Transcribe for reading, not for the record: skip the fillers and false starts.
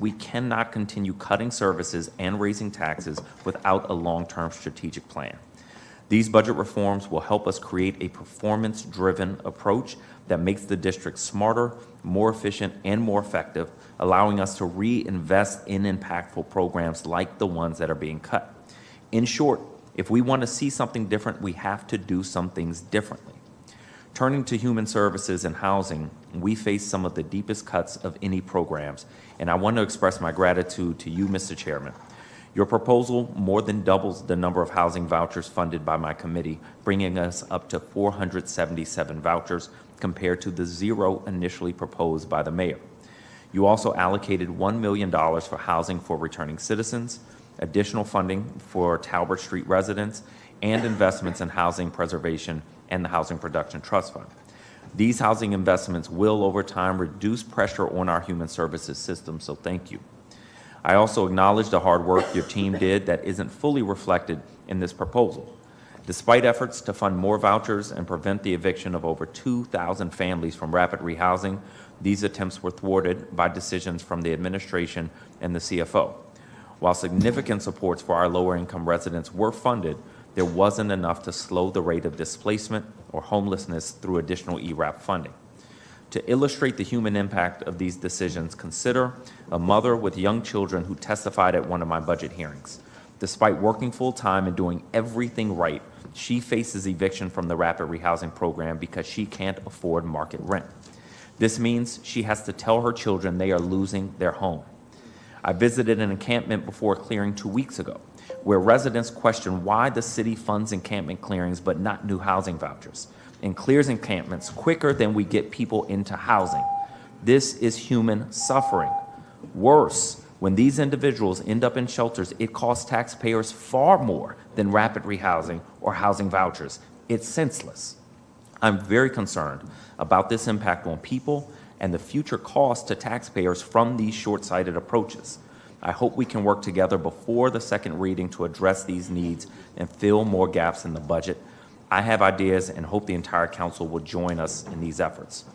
We cannot continue cutting services and raising taxes without a long-term strategic plan. These budget reforms will help us create a performance-driven approach that makes the district smarter, more efficient, and more effective, allowing us to reinvest in impactful programs like the ones that are being cut. In short, if we want to see something different, we have to do some things differently. Turning to human services and housing, we face some of the deepest cuts of any programs, and I want to express my gratitude to you, Mr. Chairman. Your proposal more than doubles the number of housing vouchers funded by my committee, bringing us up to 477 vouchers compared to the 0 initially proposed by the mayor. You also allocated $1 million for housing for returning citizens, additional funding for Talbot Street residents, and investments in housing preservation and the Housing Production Trust Fund. These housing investments will, over time, reduce pressure on our human services system, so thank you. I also acknowledge the hard work your team did that isn't fully reflected in this proposal. Despite efforts to fund more vouchers and prevent the eviction of over 2,000 families from rapid rehousing, these attempts were thwarted by decisions from the administration and the CFO. While significant supports for our lower-income residents were funded, there wasn't enough to slow the rate of displacement or homelessness through additional ERAP funding. To illustrate the human impact of these decisions, consider a mother with young children who testified at one of my budget hearings. Despite working full-time and doing everything right, she faces eviction from the rapid rehousing program because she can't afford market rent. This means she has to tell her children they are losing their home. I visited an encampment before clearing 2 weeks ago, where residents question why the city funds encampment clearings but not new housing vouchers, and clears encampments quicker than we get people into housing. This is human suffering. Worse, when these individuals end up in shelters, it costs taxpayers far more than rapid rehousing or housing vouchers. It's senseless. I'm very concerned about this impact on people and the future cost to taxpayers from these short-sighted approaches. I hope we can work together before the second reading to address these needs and fill more gaps in the budget. I have ideas and hope the entire council will join us in these efforts.